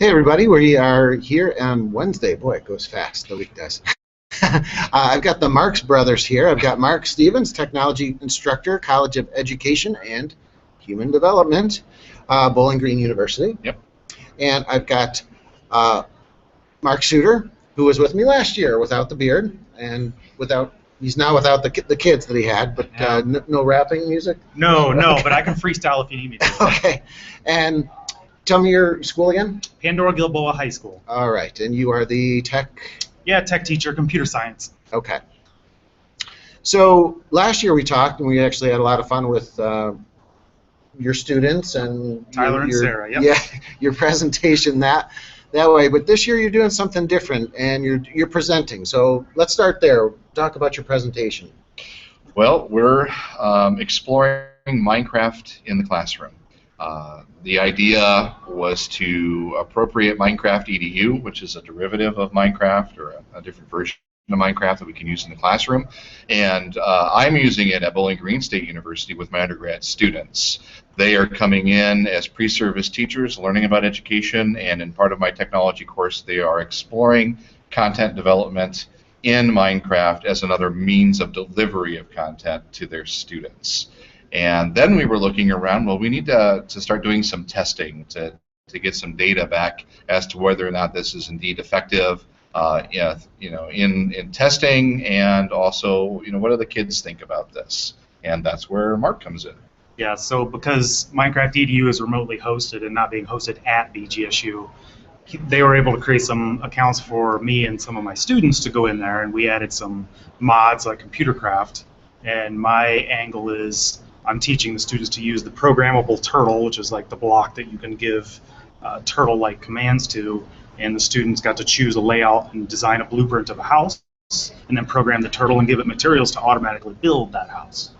Hey everybody, we are here on Wednesday. Boy, it goes fast, the week does. I've got the Marks brothers here. I've got Mark Stevens, technology instructor, College of Education and Human Development, Bowling Green University. Yep. And I've got Mark Suter, who was with me last year without the beard and he's now without the kids that he had, but no rapping music? No, but I can freestyle if you need me to. Okay. And tell me your school again? Pandora Gilboa High School. All right, and you are the tech? Yeah, tech teacher, computer science. Okay. So last year we talked, and we actually had a lot of fun with your students and Tyler and Sarah. Yep. Yeah, your presentation that way. But this year you're doing something different, and you're presenting. So let's start there. Talk about your presentation. Well, we're exploring Minecraft in the classroom. The idea was to appropriate MInecraftEdu, which is a derivative of Minecraft or a different version of Minecraft that we can use in the classroom. And I'm using it at Bowling Green State University with my undergrad students. They are coming in as pre-service teachers, learning about education, and in part of my technology course, they are exploring content development in Minecraft as another means of delivery of content to their students. And then we were looking around, well, we need to start doing some testing to get some data back as to whether or not this is indeed effective in testing, and also, what do the kids think about this? And that's where Mark comes in. Yeah, so because MInecraftEdu is remotely hosted and not being hosted at BGSU, they were able to create some accounts for me and some of my students to go in there, and we added some mods like ComputerCraft. And my angle is I'm teaching the students to use the programmable turtle, which is like the block that you can give turtle-like commands to, and the students got to choose a layout and design a blueprint of a house, and then program the turtle and give it materials to automatically build that house.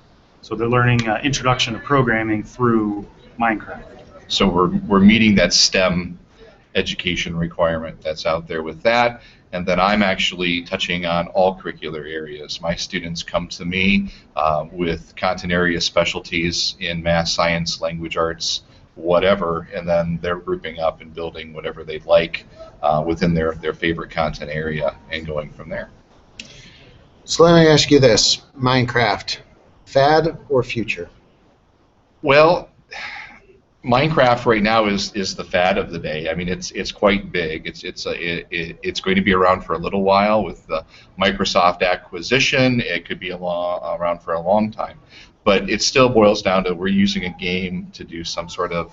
So they're learning introduction to programming through Minecraft. So we're meeting that STEM education requirement that's out there with that. And then I'm actually touching on all curricular areas. My students come to me with content area specialties in math, science, language arts, whatever, and then they're grouping up and building whatever they'd like within their favorite content area and going from there. So let me ask you this, Minecraft, fad or future? Well, Minecraft right now is the fad of the day. I mean, it's quite big. It's going to be around for a little while with the Microsoft acquisition. It could be around for a long time, but it still boils down to we're using a game to do some sort of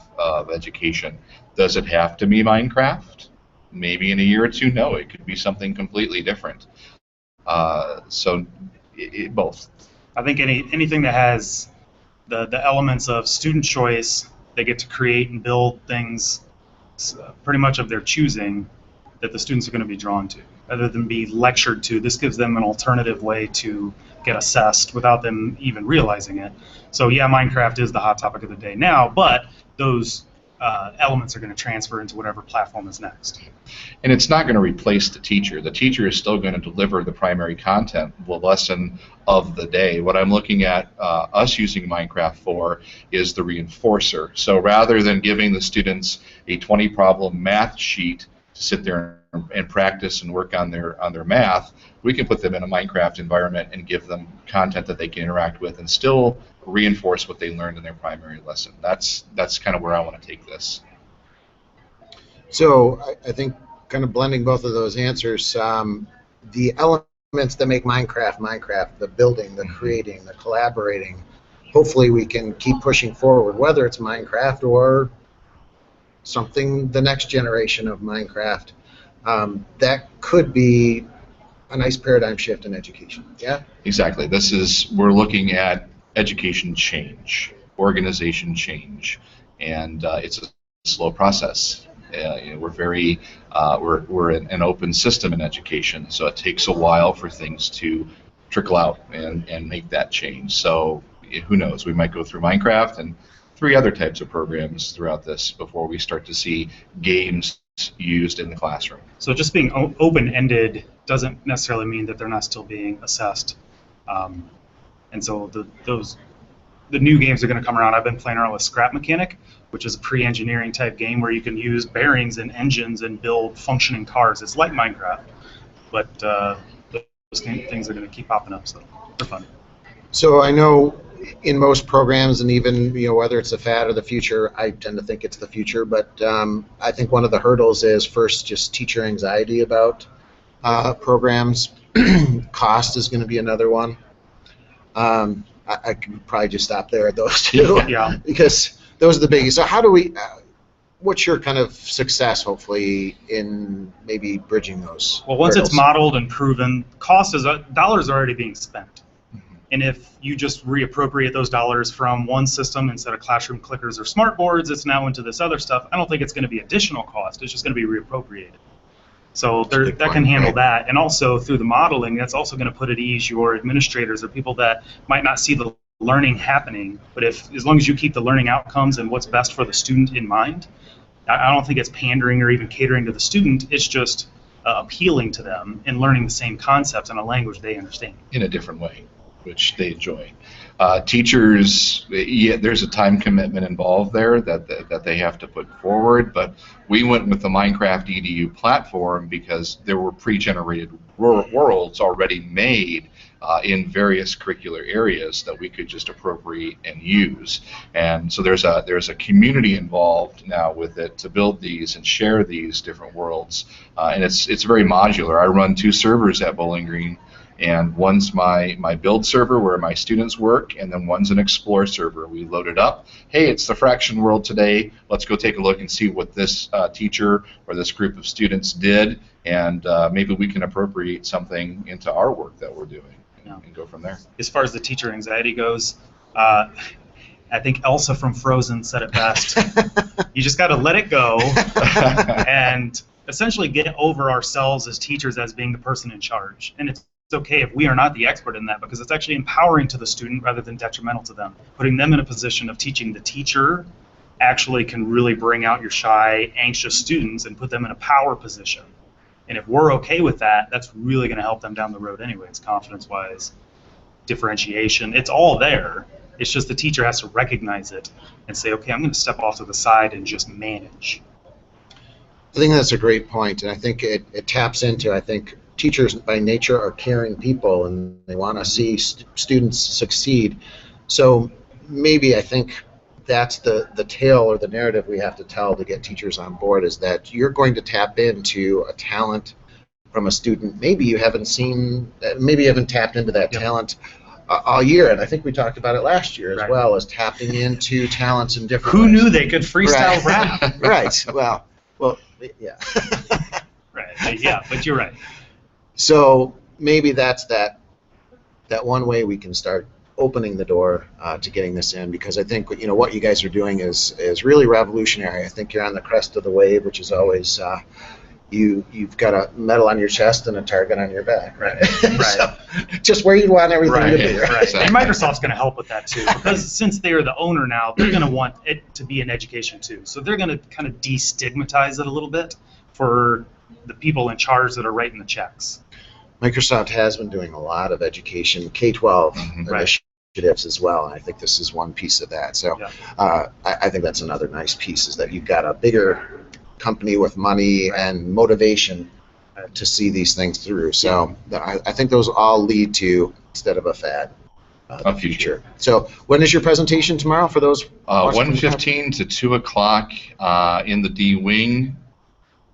education. Does it have to be Minecraft? Maybe in a year or two, no. It could be something completely different. So both. I think anything that has the elements of student choice. They get to create and build things pretty much of their choosing that the students are going to be drawn to, rather than be lectured to. This gives them an alternative way to get assessed without them even realizing it. So yeah, Minecraft is the hot topic of the day now, but those elements are going to transfer into whatever platform is next. And it's not going to replace the teacher. The teacher is still going to deliver the primary content, the lesson of the day. What I'm looking at us using Minecraft for is the reinforcer. So rather than giving the students a 20-problem math sheet to sit there and practice and work on their math, we can put them in a Minecraft environment and give them content that they can interact with and still reinforce what they learned in their primary lesson. That's kind of where I want to take this. So I think kind of blending both of those answers, the elements that make Minecraft, the building, the creating, the collaborating, hopefully we can keep pushing forward, whether it's Minecraft or something, the next generation of Minecraft. That could be a nice paradigm shift in education. Yeah? Exactly. We're looking at education change, organization change, and it's a slow process. We're an open system in education, so it takes a while for things to trickle out and make that change. So who knows? We might go through Minecraft and 3 other types of programs throughout this before we start to see games used in the classroom. So just being open-ended doesn't necessarily mean that they're not still being assessed. And so those the new games are going to come around. I've been playing around with Scrap Mechanic, which is a pre-engineering type game where you can use bearings and engines and build functioning cars. It's like Minecraft, but those things are going to keep popping up, so they're fun. So I know in most programs, and even whether it's the fad or the future, I tend to think it's the future. But I think one of the hurdles is first just teacher anxiety about programs. Cost is going to be another one. I could probably just stop there at those two. Yeah. Because those are the biggies. So how do we? What's your kind of success, hopefully, in maybe bridging those? Well, once hurdles? it's modeled and proven, cost is dollars are already being spent. And if you just reappropriate those dollars from one system instead of classroom clickers or smart boards, it's now into this other stuff. I don't think it's going to be additional cost. It's just going to be reappropriated. So that can handle that. And also through the modeling, that's also going to put at ease your administrators or people that might not see the learning happening. But as long as you keep the learning outcomes and what's best for the student in mind, I don't think it's pandering or even catering to the student. It's just appealing to them and learning the same concepts in a language they understand. In a different way, which they enjoy. Teachers, there's a time commitment involved there that they have to put forward, but we went with the MineCraftEdu platform because there were pre-generated worlds already made in various curricular areas that we could just appropriate and use. And so there's a community involved now with it to build these and share these different worlds, and it's very modular. I run 2 servers at Bowling Green. And one's my build server where my students work, and then one's an explore server. We load it up. Hey, it's the fraction world today. Let's go take a look and see what this teacher or this group of students did, and maybe we can appropriate something into our work that we're doing and go from there. As far as the teacher anxiety goes, I think Elsa from Frozen said it best. You just got to let it go and essentially get over ourselves as teachers as being the person in charge. And it's okay if we are not the expert in that, because it's actually empowering to the student rather than detrimental to them. Putting them in a position of teaching the teacher actually can really bring out your shy, anxious students and put them in a power position. And if we're okay with that, that's really going to help them down the road anyways, confidence-wise, differentiation. It's all there. It's just the teacher has to recognize it and say, okay, I'm going to step off to the side and just manage. I think that's a great point, and I think it taps into, I think, teachers by nature are caring people, and they want to see students succeed. So maybe I think that's the tale or the narrative we have to tell to get teachers on board, is that you're going to tap into a talent from a student. Maybe you haven't tapped into that talent all year, and I think we talked about it last year as well, as tapping into talents in different Who ways. knew they could freestyle rap? Right. Well, yeah. Right. Yeah, but you're right. So maybe that's that one way we can start opening the door to getting this in, because I think what you guys are doing is really revolutionary. I think you're on the crest of the wave, which is always you've got a medal on your chest and a target on your back, right? Right. So, just where you want everything to be. Right. Right. And Microsoft's going to help with that too, because since they are the owner now, they're going to want it to be an education too. So they're going to kind of destigmatize it a little bit for the people in charge that are writing the checks. Microsoft has been doing a lot of education, K-12 initiatives as well, and I think this is one piece of that. So I think that's another nice piece, is that you've got a bigger company with money and motivation to see these things through. So I think those all lead to, instead of a fad, the future. So when is your presentation tomorrow for those? 1:15 to 2 o'clock in the D wing.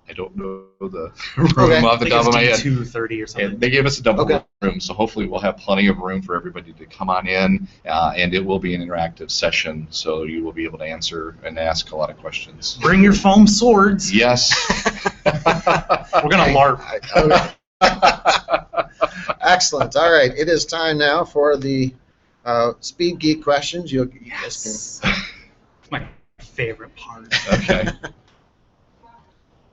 I don't know the room off the top of my head. 2:30 or something. And they gave us a double room, so hopefully we'll have plenty of room for everybody to come on in, and it will be an interactive session, so you will be able to answer and ask a lot of questions. Bring your foam swords. Yes. We're going to LARP. Excellent. All right, it is time now for the Speed Geek questions. You guys It's my favorite part. Okay.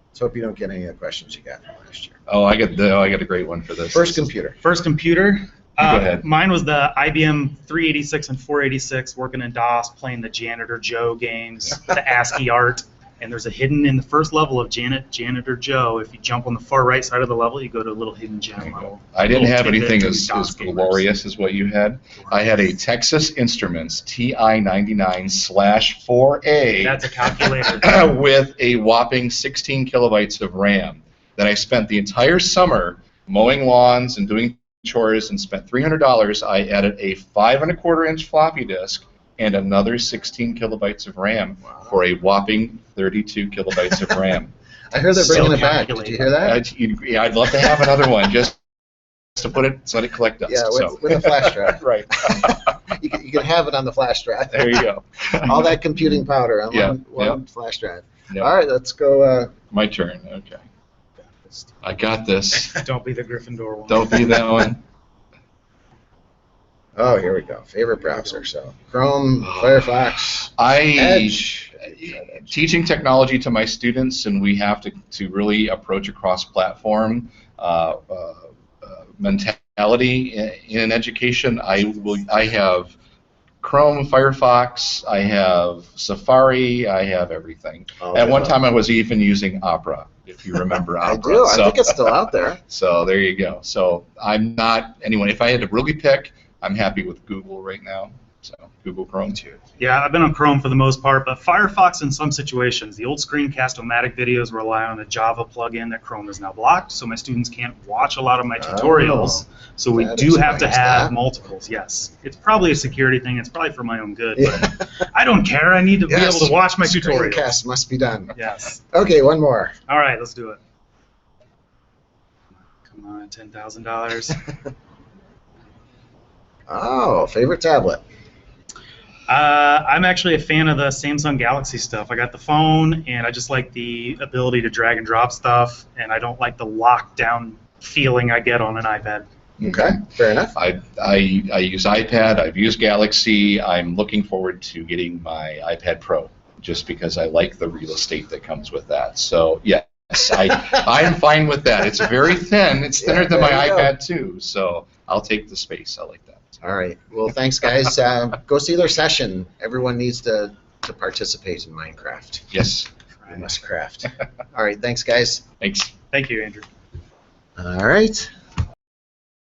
Let's hope you don't get any of the questions you got from last year. Oh, I got a great one for this. First computer. First computer. Go ahead. Mine was the IBM 386 and 486, working in DOS, playing the Janitor Joe games, the ASCII art. And there's a hidden in the first level of Janitor Joe. If you jump on the far right side of the level, you go to a little hidden gem level. I didn't Little have tidbit anything for as DOS gamers. glorious as what you had. I had a Texas Instruments TI-99/4A. That's a calculator. With a whopping 16 kilobytes of RAM that I spent the entire summer mowing lawns and doing chores and spent $300. I added a 5¼ inch floppy disk and another 16 kilobytes of RAM for a whopping 32 kilobytes of RAM. I heard they're bringing Still it back. Did you hear that? Yeah, I'd love to have another one just to put it, so let it collect dust. Yeah, so. with a flash drive. Right. You can have it on the flash drive. There you go. All that computing powder on Yeah, one flash drive. Yep. All right, let's go. My turn. Okay. I got this. Don't be the Gryffindor one. Don't be that one. Oh, here we go. Favorite browser. So Chrome, Firefox, I Edge. teaching technology to my students, and we have to really approach a cross-platform mentality in education. I have Chrome, Firefox, I have Safari, I have everything. At one time, I was even using Opera, if you remember Opera. I do. I think it's still out there. So there you go. So I'm not anyone. If I had to really pick, I'm happy with Google right now. So Google Chrome too. Yeah, I've been on Chrome for the most part, but Firefox in some situations. The old screencast-o-matic videos rely on a Java plugin that Chrome has now blocked, so my students can't watch a lot of my tutorials. So we do have to have multiples, yes. It's probably a security thing. It's probably for my own good, but I don't care. I need to be able to watch my tutorials. Screencast must be done. Yes. Okay, one more. All right, let's do it. Come on, $10,000. Oh, favorite tablet. I'm actually a fan of the Samsung Galaxy stuff. I got the phone, and I just like the ability to drag and drop stuff, and I don't like the lockdown feeling I get on an iPad. Okay, fair enough. I use iPad. I've used Galaxy. I'm looking forward to getting my iPad Pro, just because I like the real estate that comes with that. So yes, I'm fine with that. It's very thin. It's thinner than my iPad too. So I'll take the space. I like that. All right. Well, thanks, guys. Go see their session. Everyone needs to participate in Minecraft. Yes. We must craft. All right. Thanks, guys. Thanks. Thank you, Andrew. All right.